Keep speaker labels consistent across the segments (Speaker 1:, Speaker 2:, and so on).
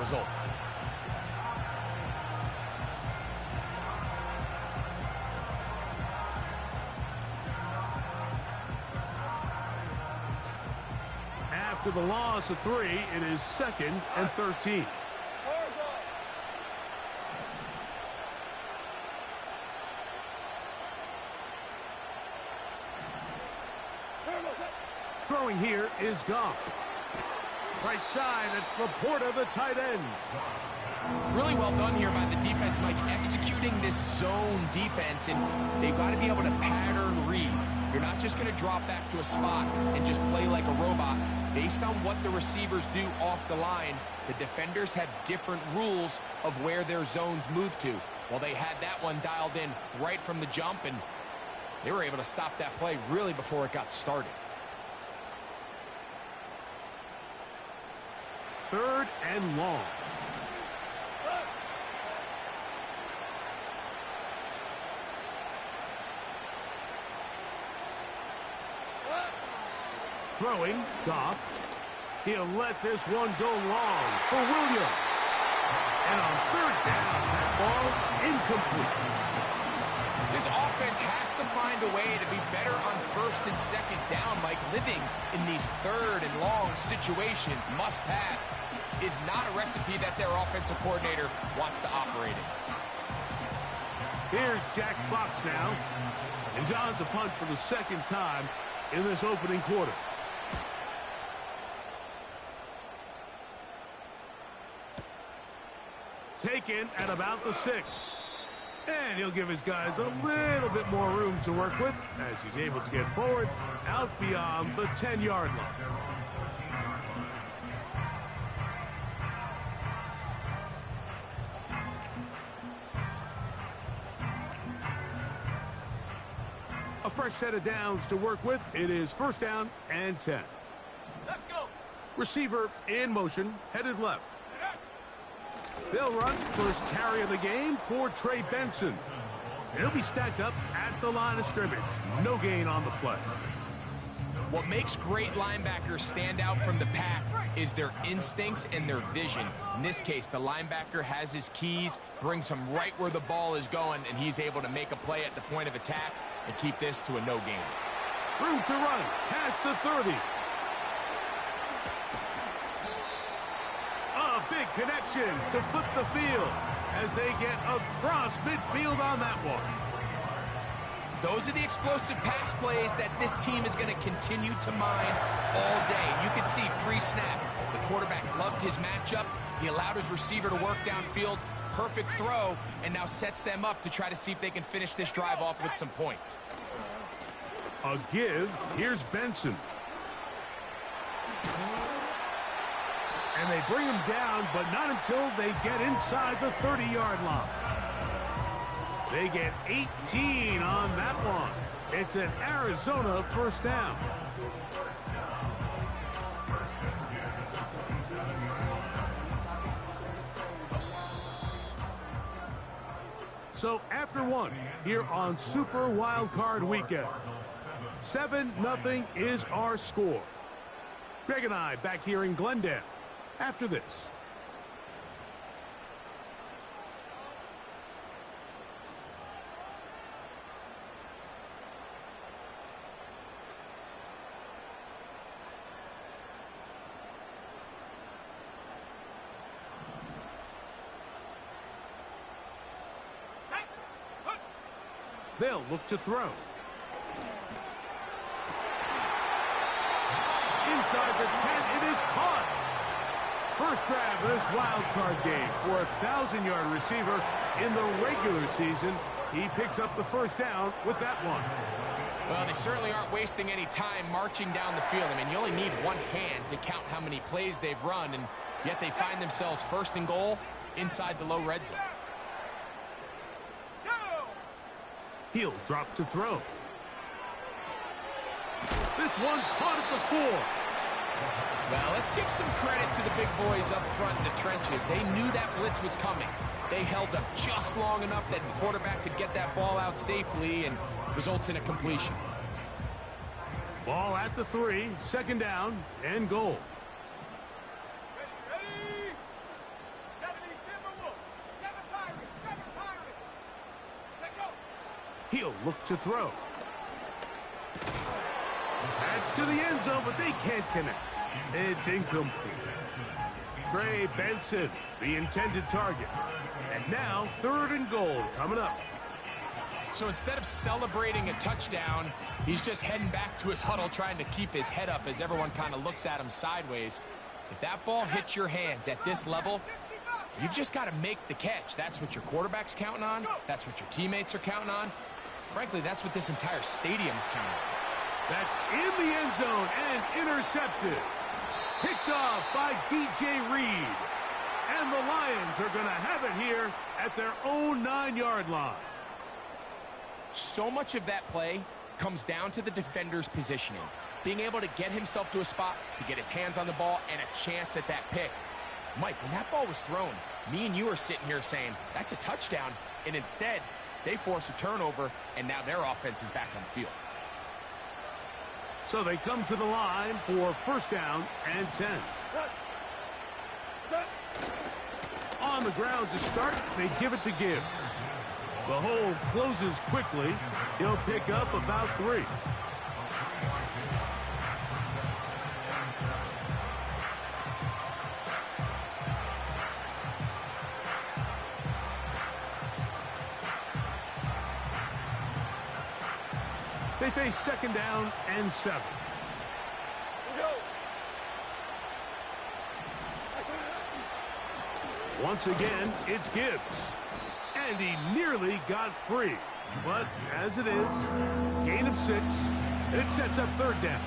Speaker 1: result.
Speaker 2: After the loss of 3, it is 2nd and 13. Throwing here is Goff. Right side, it's Laporta, the tight end.
Speaker 1: Really well done here by the defense, Mike, executing this zone defense, and they've got to be able to pattern read. You're not just going to drop back to a spot and just play like a robot. Based on what the receivers do off the line, the defenders have different rules of where their zones move to. Well, they had that one dialed in right from the jump, and they were able to stop that play really before it got started.
Speaker 2: 3rd and long. Throwing, Goff. He'll let this one go long for Williams. And on 3rd down, that ball incomplete.
Speaker 1: This offense has to find a way to be better on 1st and 2nd down, Mike. Living in these 3rd and long situations, must pass, is not a recipe that their offensive coordinator wants to operate in.
Speaker 2: Here's Jack Fox now. And John's a punt for the 2nd time in this opening quarter. Taken at about the 6. And he'll give his guys a little bit more room to work with as he's able to get forward out beyond the 10-yard line. A fresh set of downs to work with. It is 1st down and 10.
Speaker 3: Let's go.
Speaker 2: Receiver in motion, headed left. They'll run first carry of the game for Trey Benson. He'll be stacked up at the line of scrimmage. No gain on the play.
Speaker 1: What makes great linebackers stand out from the pack is their instincts and their vision. In this case, the linebacker has his keys, brings him right where the ball is going, and he's able to make a play at the point of attack and keep this to a no gain.
Speaker 2: Room to run past the 30. A big connection to flip the field as they get across midfield on that one.
Speaker 1: Those are the explosive pass plays that this team is going to continue to mine all day. You can see pre-snap, the quarterback loved his matchup. He allowed his receiver to work downfield. Perfect throw, and now sets them up to try to see if they can finish this drive off with some points.
Speaker 2: A give. Here's Benson. And they bring him down, but not until they get inside the 30-yard line. They get 18 on that one. It's an Arizona 1st down. So after 1 here on Super Wild Card Weekend, 7-0 is our score. Greg and I back here in Glendale after this. They'll look to throw. Inside the 10, it is caught. First grab of this wild card game for a 1,000-yard receiver in the regular season. He picks up the 1st down with that one.
Speaker 1: Well, they certainly aren't wasting any time marching down the field. I mean, you only need one hand to count how many plays they've run, and yet they find themselves 1st and goal inside the low red zone.
Speaker 2: He'll drop to throw. This one caught at the 4.
Speaker 1: Well, let's give some credit to the big boys up front in the trenches. They knew that blitz was coming. They held up just long enough that the quarterback could get that ball out safely, and results in a completion.
Speaker 2: Ball at the 3, 2nd down and goal. He'll look to throw. That's to the end zone, but they can't connect. It's incomplete. Trey Benson, the intended target. And now 3rd and goal coming up.
Speaker 1: So instead of celebrating a touchdown, he's just heading back to his huddle trying to keep his head up as everyone kind of looks at him sideways. If that ball hits your hands at this level, you've just got to make the catch. That's what your quarterback's counting on. That's what your teammates are counting on. Frankly, that's what this entire stadium's counting on.
Speaker 2: That's in the end zone and intercepted. Picked off by DJ Reed. And the Lions are going to have it here at their own 9-yard line.
Speaker 1: So much of that play comes down to the defender's positioning. Being able to get himself to a spot, to get his hands on the ball, and a chance at that pick. Mike, when that ball was thrown, me and you are sitting here saying, that's a touchdown. And instead, they force a turnover, and now their offense is back on the field.
Speaker 2: So they come to the line for 1st down and 10. On the ground to start, they give it to Gibbs. The hole closes quickly. He'll pick up about 3. They face 2nd down and 7. Once again, it's Gibbs. And he nearly got free. But as it is, gain of 6. It sets up 3rd down.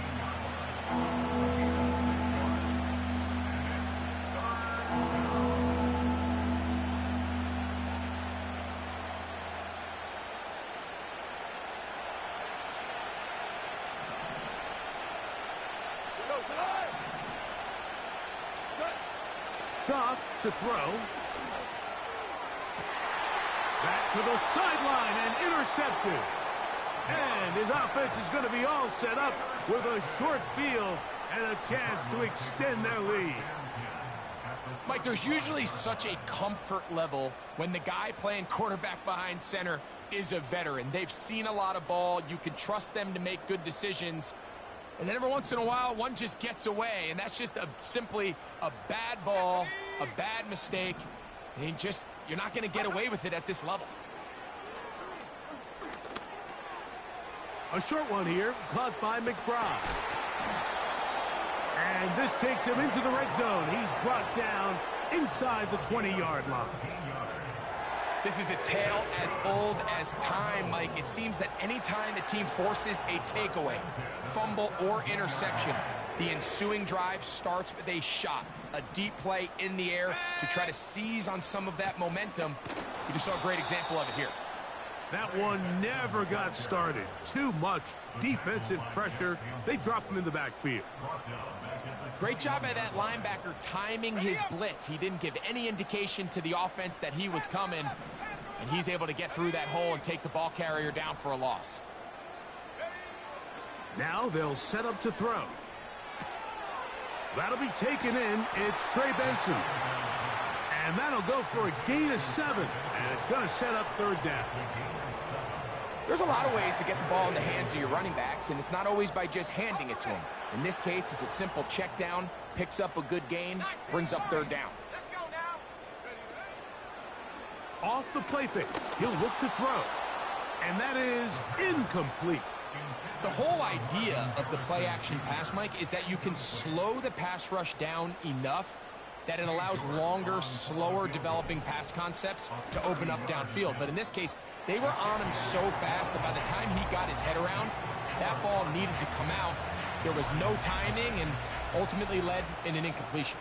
Speaker 2: Goff to throw. Back to the sideline and intercepted. And his offense is going to be all set up with a short field and a chance to extend their lead.
Speaker 1: Mike, there's usually such a comfort level when the guy playing quarterback behind center is a veteran. They've seen a lot of ball. You can trust them to make good decisions. And then every once in a while, one just gets away. And that's just simply a bad ball, a bad mistake. And you're not going to get away with it at this level.
Speaker 2: A short one here, caught by McBride. And this takes him into the red zone. He's brought down inside the 20-yard line.
Speaker 1: This is a tale as old as time, Mike. It seems that any time the team forces a takeaway, fumble, or interception, the ensuing drive starts with a shot, a deep play in the air to try to seize on some of that momentum. You just saw a great example of it here.
Speaker 2: That one never got started. Too much defensive pressure. They drop him in the backfield.
Speaker 1: Great job by that linebacker timing his blitz. He didn't give any indication to the offense that he was coming, and he's able to get through that hole and take the ball carrier down for a loss.
Speaker 2: Now they'll set up to throw. That'll be taken in. It's Trey Benson. And that'll go for a gain of 7. And it's going to set up 3rd down.
Speaker 1: There's a lot of ways to get the ball in the hands of your running backs, and it's not always by just handing it to them. In this case, it's a simple check down, picks up a good gain, brings up 3rd down.
Speaker 2: Off the play fake, he'll look to throw. And that is incomplete.
Speaker 1: The whole idea of the play-action pass, Mike, is that you can slow the pass rush down enough that it allows longer, slower developing pass concepts to open up downfield. But in this case, they were on him so fast that by the time he got his head around, that ball needed to come out. There was no timing and ultimately led in an incompletion.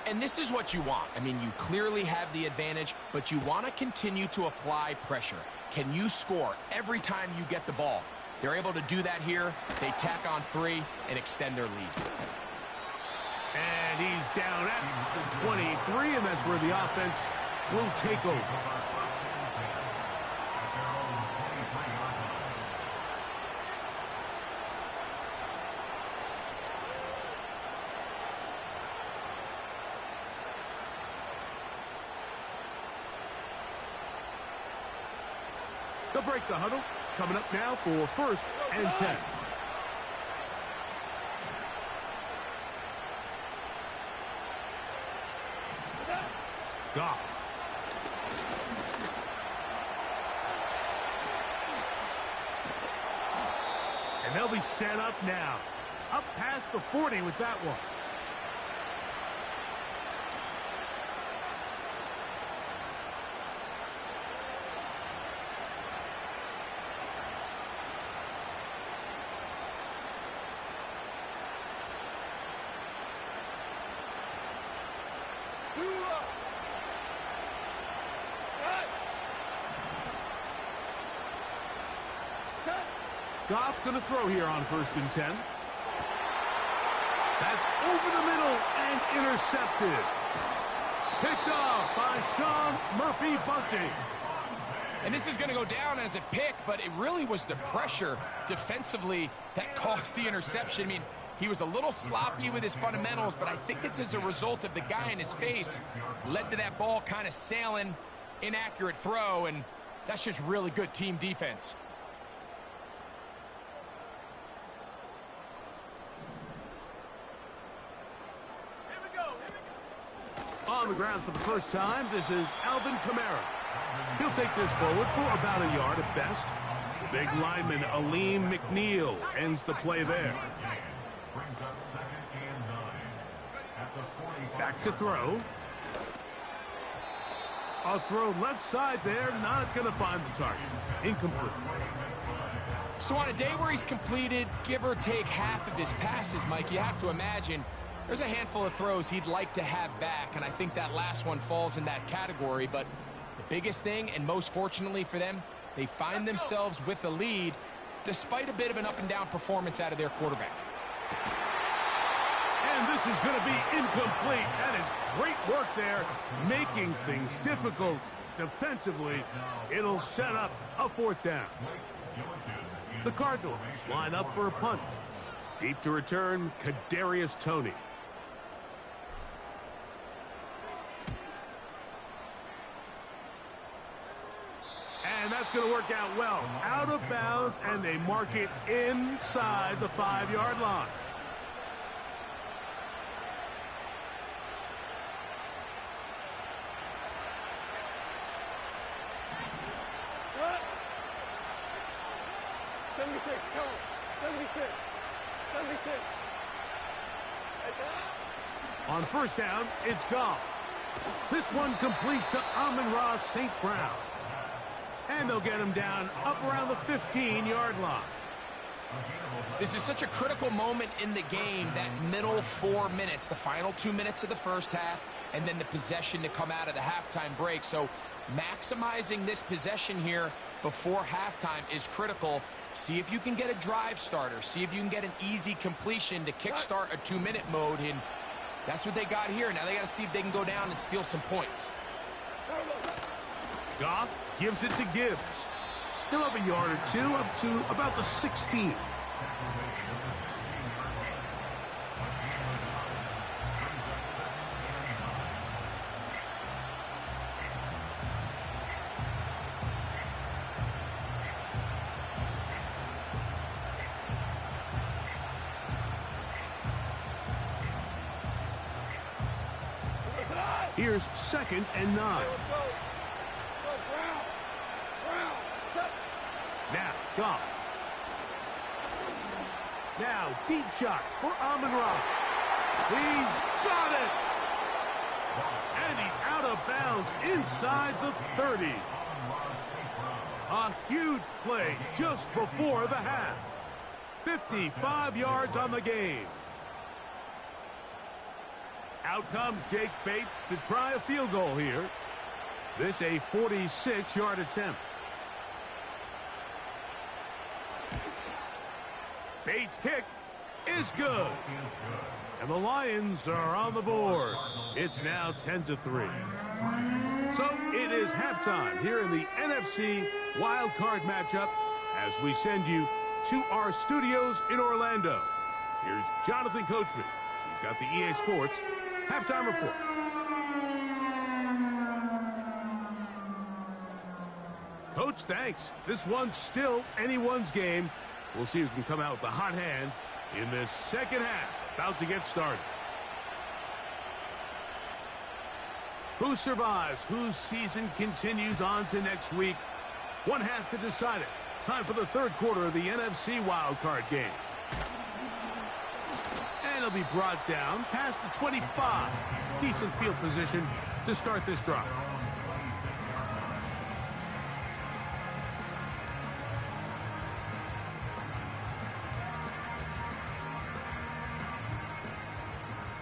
Speaker 1: And this is what you want. I mean, you clearly have the advantage, but you want to continue to apply pressure. Can you score every time you get the ball? They're able to do that here. They tack on 3 and extend their lead.
Speaker 2: And he's down at the 23, and that's where the offense will take over. They'll break the huddle. Coming up now for 1st and 10. Goff. And they'll be set up now. Up past the 40 with that one. Goff's going to throw here on 1st and 10. That's over the middle and intercepted. Picked off by Sean Murphy-Bunting.
Speaker 1: And this is going to go down as a pick, but it really was the pressure defensively that caused the interception. I mean, he was a little sloppy with his fundamentals, but I think it's as a result of the guy in his face led to that ball kind of sailing, inaccurate throw, and that's just really good team defense.
Speaker 2: On the ground for the first time, this is Alvin Kamara. He'll take this forward for about a yard at best. The big lineman, Aleem McNeil, ends the play there. Back to throw. A throw left side there, not going to find the target. Incomplete.
Speaker 1: So on a day where he's completed, give or take half of his passes, Mike, you have to imagine there's a handful of throws he'd like to have back, and I think that last one falls in that category. But the biggest thing, and most fortunately for them, they find themselves with a lead despite a bit of an up-and-down performance out of their quarterback.
Speaker 2: And this is going to be incomplete. That is great work there, making things difficult defensively. It'll set up a 4th down. The Cardinals line up for a punt. Deep to return, Kadarius Toney. And that's going to work out well. Out of bounds, and they mark it inside the 5-yard line. On 1st down, it's Goff. This one complete to Amon-Ra St. Brown. And they'll get him down up around the 15-yard line.
Speaker 1: This is such a critical moment in the game, that middle 4 minutes, the final 2 minutes of the first half, and then the possession to come out of the halftime break. So maximizing this possession here before halftime is critical. See if you can get a drive starter. See if you can get an easy completion to kickstart a 2-minute mode. And that's what they got here. Now they got to see if they can go down and steal some points.
Speaker 2: Goff gives it to Gibbs. He'll have a yard or two up to about the 16. Here's 2nd and 9. Now, Goff. Now, deep shot for Amon-Ra. He's got it! And he's out of bounds inside the 30. A huge play just before the half. 55 yards on the game. Out comes Jake Bates to try a field goal here. This a 46-yard attempt. Bates' kick is good. And the Lions are on the board. It's now 10-3. So it is halftime here in the NFC Wild Card matchup as we send you to our studios in Orlando. Here's Jonathan Coachman. He's got the EA Sports Halftime Report. Coach, thanks. This one's still anyone's game. We'll see who can come out with the hot hand in this second half. About to get started. Who survives? Whose season continues on to next week? One half to decide it. Time for the third quarter of the NFC wildcard game. And it'll be brought down past the 25. Decent field position to start this drive.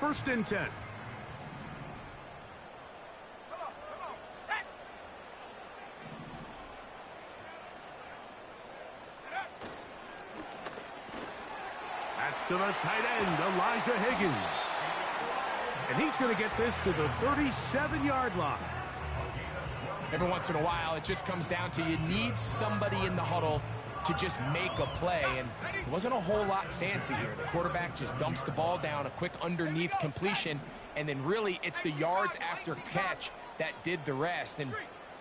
Speaker 2: First and 10. That's to the tight end, Elijah Higgins. And he's going to get this to the 37-yard line.
Speaker 1: Every once in a while, it just comes down to you need somebody in the huddle to just make a play, and it wasn't a whole lot fancy here. The quarterback just dumps the ball down, a quick underneath completion, and then really it's the yards after catch that did the rest, and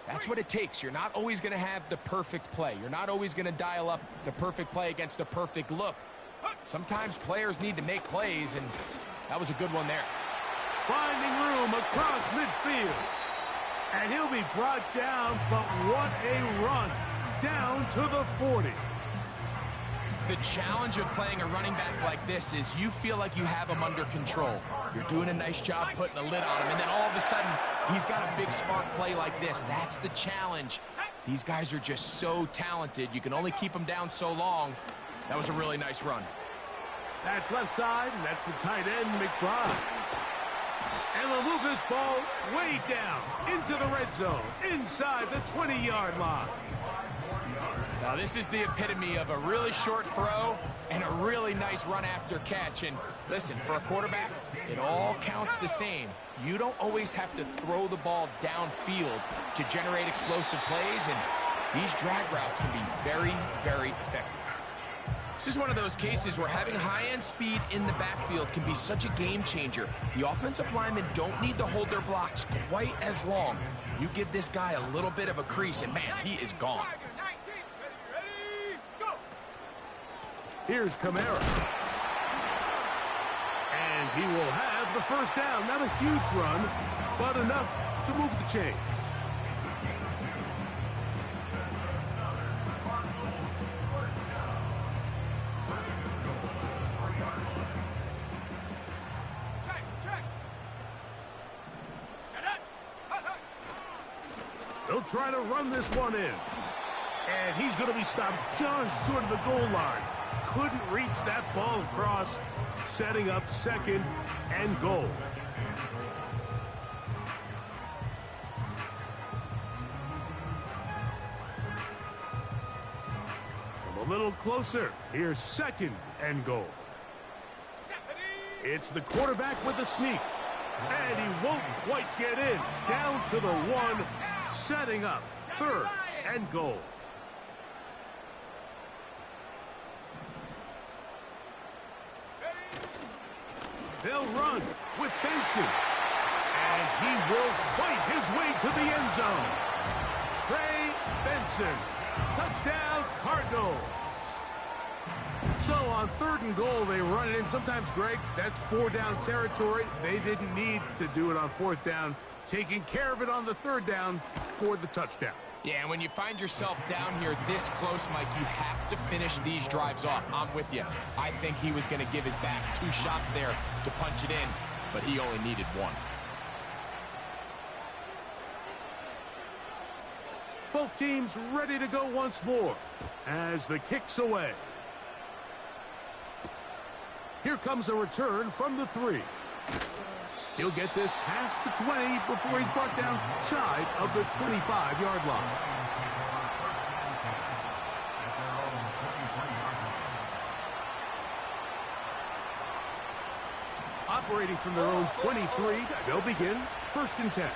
Speaker 1: that's what it takes. You're not always going to have the perfect play. You're not always going to dial up the perfect play against the perfect look. Sometimes players need to make plays, and that was a good one there.
Speaker 2: Finding room across midfield. And he'll be brought down, but what a run. Down to the 40.
Speaker 1: The challenge of playing a running back like this is you feel like you have him under control. You're doing a nice job putting a lid on him, and then all of a sudden, he's got a big spark play like this. That's the challenge. These guys are just so talented. You can only keep them down so long. That was a really nice run.
Speaker 2: That's left side, and that's the tight end, McBride. And they'll move this ball way down into the red zone, inside the 20-yard line.
Speaker 1: Now, this is the epitome of a really short throw and a really nice run after catch. And listen, for a quarterback, it all counts the same. You don't always have to throw the ball downfield to generate explosive plays, and these drag routes can be very, very effective. This is one of those cases where having high-end speed in the backfield can be such a game changer. The offensive linemen don't need to hold their blocks quite as long. You give this guy a little bit of a crease, and man, he is gone.
Speaker 2: Here's Kamara. And he will have the first down. Not a huge run, but enough to move the chains. They'll try to run this one in. And he's going to be stopped just short of the goal line. Couldn't reach that ball across, setting up second and goal. Come a little closer. Here's second and goal. It's the quarterback with the sneak. And he won't quite get in. Down to the one, setting up third and goal. They'll run with Benson. And he will fight his way to the end zone. Trey Benson. Touchdown, Cardinals. So on third and goal, they run it in. Sometimes, Greg, that's four down territory. They didn't need to do it on fourth down. Taking care of it on the third down for the touchdown.
Speaker 1: Yeah, and when you find yourself down here this close, Mike, you have to finish these drives off. I'm with you. I think he was going to give his back 2 shots there to punch it in, but he only needed 1.
Speaker 2: Both teams ready to go once more as the kick's away. Here comes a return from the 3. He'll get this past the 20 before he's brought down shy of the 25-yard line. Operating from their own 23, they'll begin first and 10.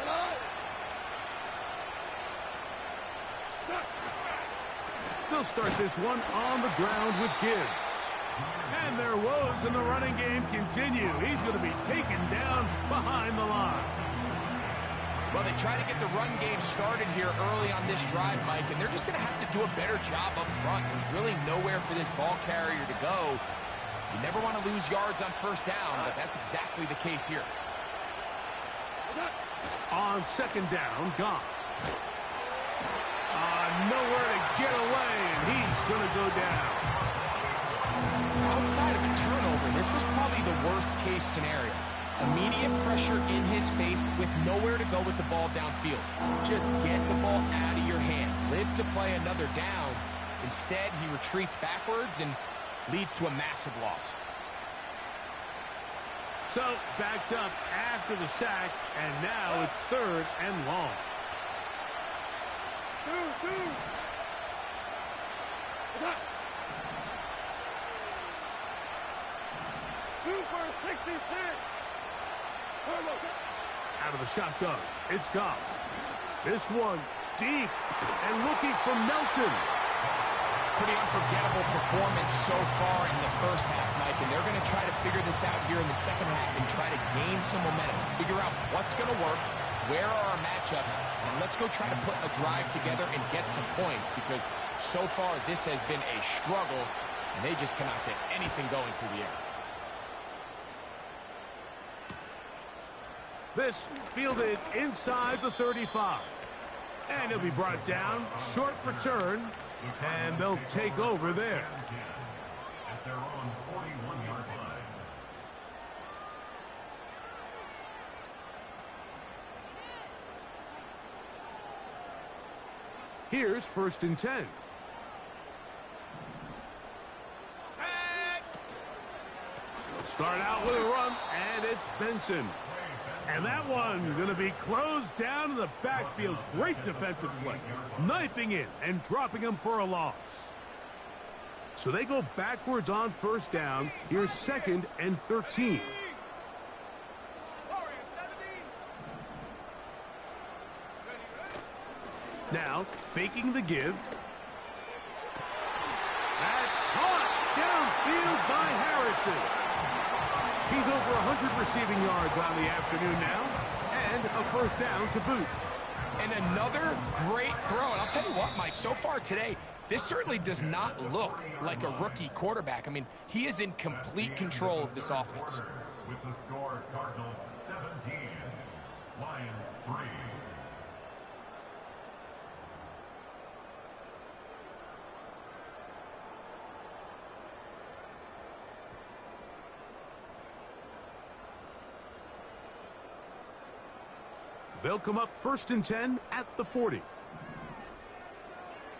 Speaker 2: They'll start this one on the ground with Gibbs. And their woes in the running game continue. He's going to be taken down behind the line.
Speaker 1: Well, they try to get the run game started here early on this drive, Mike, and they're just going to have to do a better job up front. There's really nowhere for this ball carrier to go. You never want to lose yards on first down, but that's exactly the case here.
Speaker 2: On second down, Goff. Nowhere to get away, and he's going to go down.
Speaker 1: Outside of a turnover, this was probably the worst-case scenario. Immediate pressure in his face with nowhere to go with the ball downfield. Just get the ball out of your hand. Live to play another down. Instead, he retreats backwards and leads to a massive loss.
Speaker 2: So, backed up after the sack, and now it's third and long.
Speaker 3: 2 for 66.
Speaker 2: Out of the shotgun, it's Goff. This one deep and looking for Melton.
Speaker 1: Pretty unforgettable performance so far in the first half, Mike, and they're going to try to figure this out here in the second half and try to gain some momentum, figure out what's going to work, where are our matchups, and let's go try to put a drive together and get some points, because so far this has been a struggle, and they just cannot get anything going through the air.
Speaker 2: This fielded inside the 35. And he'll be brought down, short return, and they'll take over there.
Speaker 3: At their own 41-yard line.
Speaker 2: Here's first and 10. Start out with a run, and it's Benson. And that one going to be closed down in the backfield. Great defensive play. Knifing in and dropping him for a loss. So they go backwards on first down. Here's second and 13. Now, faking the give. That's caught downfield by Harrison. He's over 100 receiving yards on the afternoon now, and a first down to boot.
Speaker 1: And another great throw. And I'll tell you what, Mike, so far today, this certainly does not look like a rookie quarterback. I mean, he is in complete control of this offense.
Speaker 3: With the score, Cardinals 17, Lions 3.
Speaker 2: They'll come up first and 10 at the 40.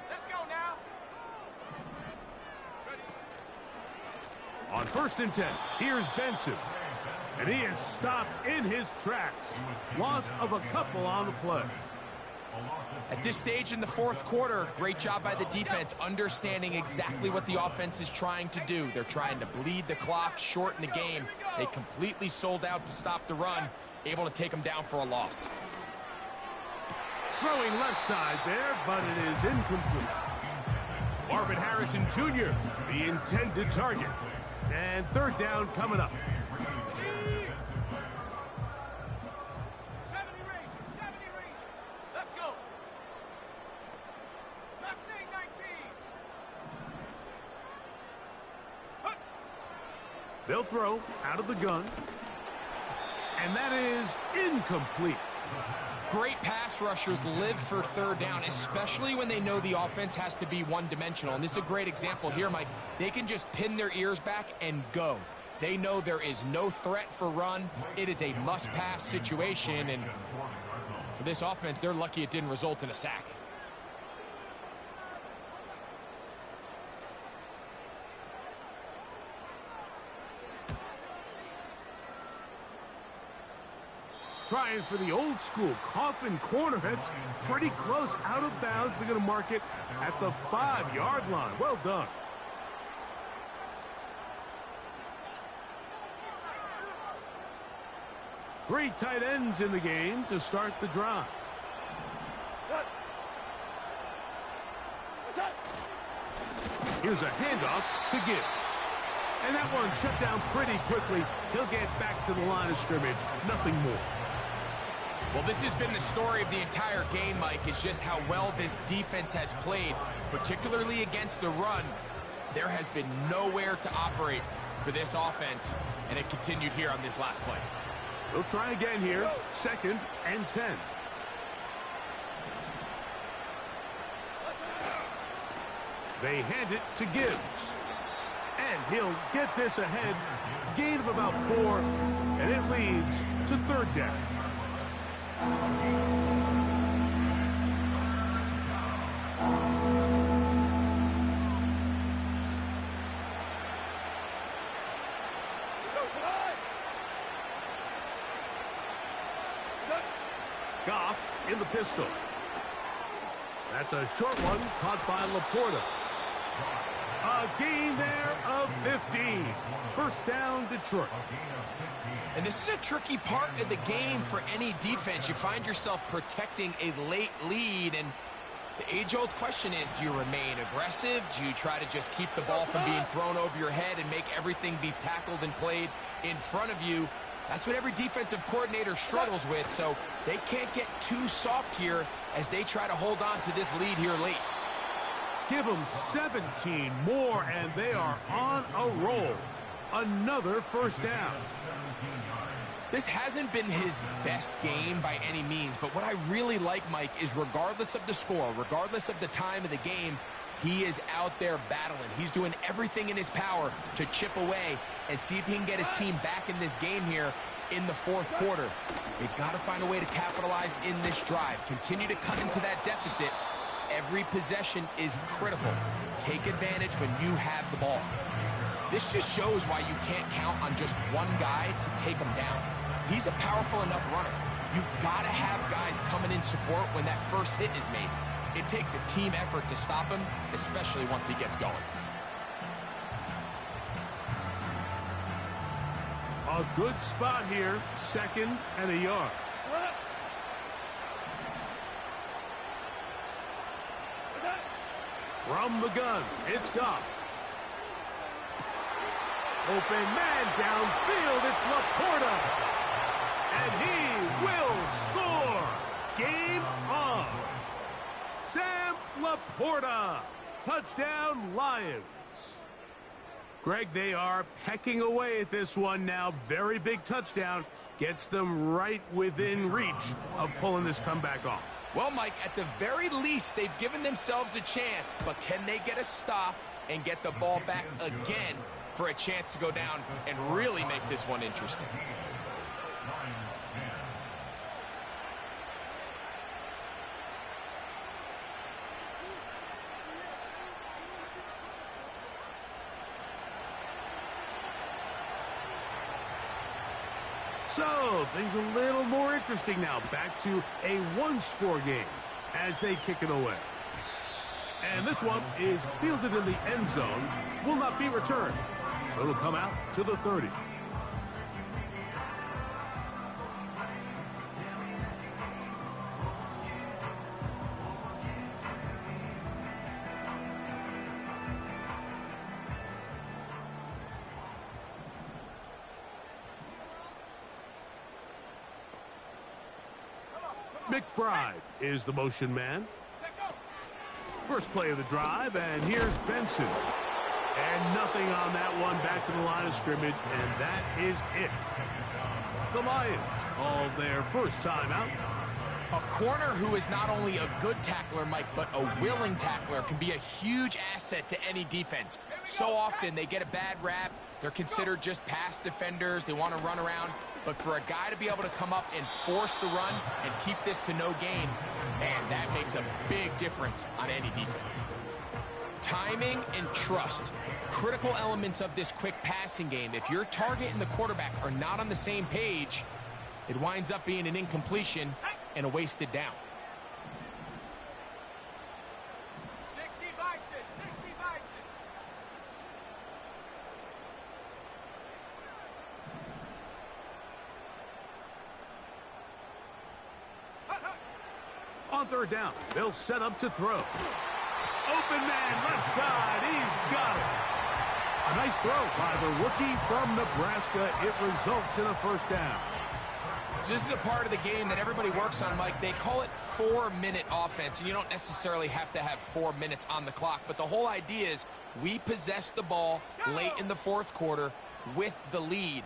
Speaker 1: Let's go now.
Speaker 2: On first and 10, here's Benson. And he is stopped in his tracks. Loss of a couple on the play.
Speaker 1: At this stage in the fourth quarter, great job by the defense, understanding exactly what the offense is trying to do. They're trying to bleed the clock, shorten the game. They completely sold out to stop the run, able to take them down for a loss.
Speaker 2: Throwing left side there, but it is incomplete. Marvin Harrison Jr., the intended target. And third down coming up.
Speaker 3: 70 range. Let's go. Mustang 19.
Speaker 2: They'll throw out of the gun. And that is incomplete.
Speaker 1: Great pass rushers live for third down, especially when they know the offense has to be one-dimensional. And this is a great example here, Mike. They can just pin their ears back and go. They know there is no threat for run. It is a must-pass situation, and for this offense, they're lucky it didn't result in a sack.
Speaker 2: Trying for the old school coffin corner. That's pretty close out of bounds. They're going to mark it at the 5-yard line. Well done. Three tight ends in the game to start the drive. Here's a handoff to Gibbs. And that one shut down pretty quickly. He'll get back to the line of scrimmage. Nothing more.
Speaker 1: Well, this has been the story of the entire game, Mike, is just how well this defense has played, particularly against the run. There has been nowhere to operate for this offense, and it continued here on this last play.
Speaker 2: They'll try again here, 2nd and 10. They hand it to Gibbs. And he'll get this ahead. Gain of about 4, and it leads to 3rd down. Goff in the pistol. That's a short one caught by Laporta. A gain there of 15. 1st down, Detroit.
Speaker 1: And this is a tricky part of the game for any defense. You find yourself protecting a late lead, and the age-old question is, do you remain aggressive? Do you try to just keep the ball from being thrown over your head and make everything be tackled and played in front of you? That's what every defensive coordinator struggles with, so they can't get too soft here as they try to hold on to this lead here late.
Speaker 2: Give them 17 more, and they are on a roll. Another 1st down.
Speaker 1: This hasn't been his best game by any means, but what I really like, Mike, is regardless of the score, regardless of the time of the game, he is out there battling. He's doing everything in his power to chip away and see if he can get his team back in this game here in the 4th quarter. They've got to find a way to capitalize in this drive. Continue to cut into that deficit. Every possession is critical. Take advantage when you have the ball. This just shows why you can't count on just one guy to take him down. He's a powerful enough runner. You've got to have guys coming in support when that first hit is made. It takes a team effort to stop him, especially once he gets going.
Speaker 2: A good spot here, 2nd and a yard. From the gun, it's Goff. Open man downfield, it's Laporta. And he will score. Game on. Sam Laporta. Touchdown, Lions. Greg, they are pecking away at this one now. Very big touchdown. Gets them right within reach of pulling this comeback off.
Speaker 1: Well, Mike, at the very least, they've given themselves a chance, but can they get a stop and get the ball back again for a chance to go down and really make this one interesting?
Speaker 2: So, things a little more interesting now. Back to a 1-score game as they kick it away. And this one is fielded in the end zone. Will not be returned. So it'll come out to the 30. McBride is the motion man. First play of the drive, and here's Benson. And nothing on that one, back to the line of scrimmage, and that is it. The Lions called their first timeout.
Speaker 1: A corner who is not only a good tackler, Mike, but a willing tackler can be a huge asset to any defense. So often they get a bad rap. They're considered just pass defenders. They want to run around. But for a guy to be able to come up and force the run and keep this to no gain, man, that makes a big difference on any defense. Timing and trust, critical elements of this quick passing game. If your target and the quarterback are not on the same page, it winds up being an incompletion and a wasted down.
Speaker 4: 60 by 6, 60 by 6.
Speaker 2: On third down, they'll set up to throw. Open man, left side, he's got it. A nice throw by the rookie from Nebraska. It results in a first down.
Speaker 1: So this is a part of the game that everybody works on, Mike. They call it 4-minute offense, and you don't necessarily have to have 4 minutes on the clock. But the whole idea is we possess the ball late in the fourth quarter with the lead.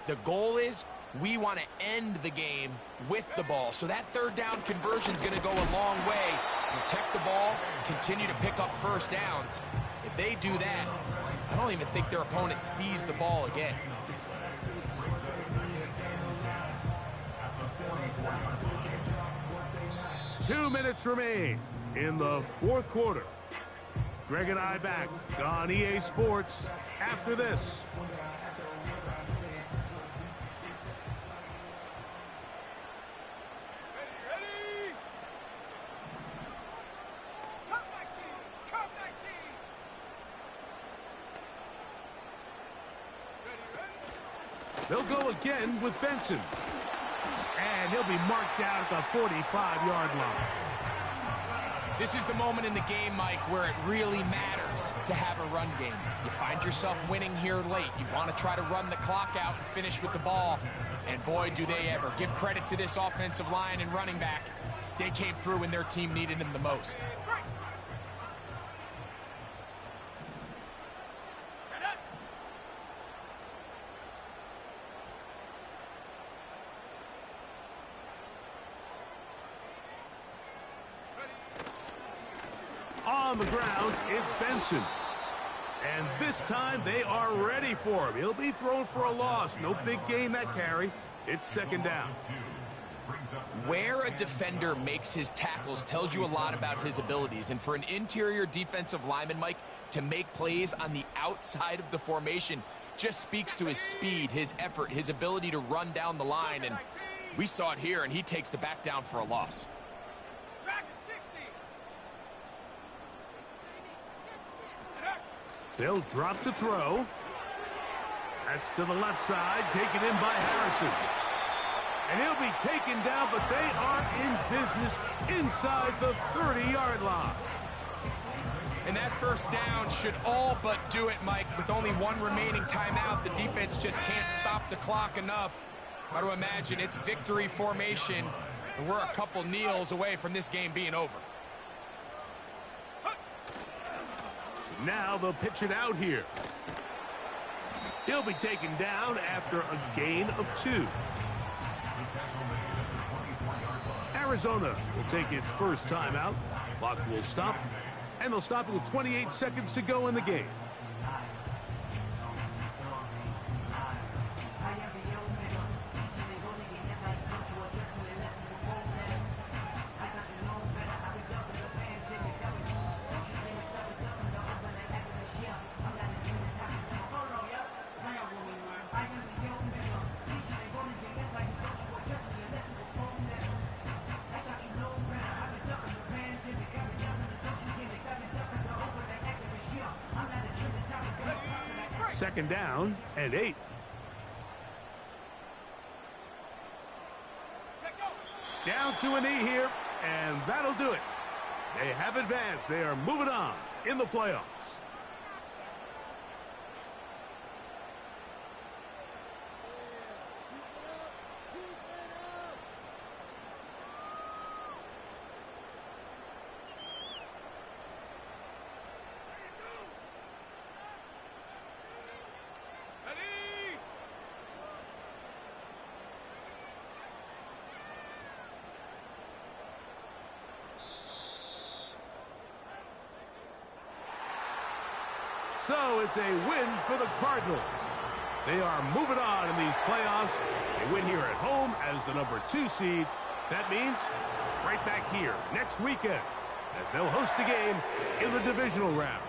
Speaker 1: The goal is we want to end the game with the ball. So that third down conversion is going to go a long way. Protect the ball, continue to pick up first downs. If they do that, I don't even think their opponent sees the ball again.
Speaker 2: Two minutes remain in the fourth quarter. Greg and I back on EA Sports after this.
Speaker 4: Ready? Come, my team! Come, my team! Ready?
Speaker 2: They'll go again with Benson. And he'll be marked down at the 45-yard line.
Speaker 1: This is the moment in the game, Mike, where it really matters to have a run game. You find yourself winning here late. You want to try to run the clock out and finish with the ball. And boy, do they ever. Give credit to this offensive line and running back. They came through when their team needed them the most.
Speaker 2: On the ground, it's Benson. And this time, they are ready for him. He'll be thrown for a loss. No big gain that carry. It's second down.
Speaker 1: Where a defender makes his tackles tells you a lot about his abilities. And for an interior defensive lineman, Mike, to make plays on the outside of the formation just speaks to his speed, his effort, his ability to run down the line. And we saw it here, and he takes the back down for a loss.
Speaker 2: They'll drop to throw. That's to the left side, taken in by Harrison. And he'll be taken down, but they are in business inside the 30-yard line.
Speaker 1: And that first down should all but do it, Mike. With only one remaining timeout, the defense just can't stop the clock enough. Got to imagine it's victory formation, and we're a couple kneels away from this game being over.
Speaker 2: Now they'll pitch it out here. He'll be taken down after a gain of 2. Arizona will take its first timeout. Clock will stop, and they'll stop it with 28 seconds to go in the game. Second down and 8. Down to a knee here, and that'll do it. They have advanced. They are moving on in the playoffs. So it's a win for the Cardinals. They are moving on in these playoffs. They win here at home as the number 2 seed. That means right back here next weekend as they'll host a game in the divisional round.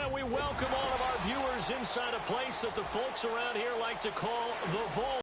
Speaker 5: And we welcome all of our viewers inside a place that the folks around here like to call the Vault.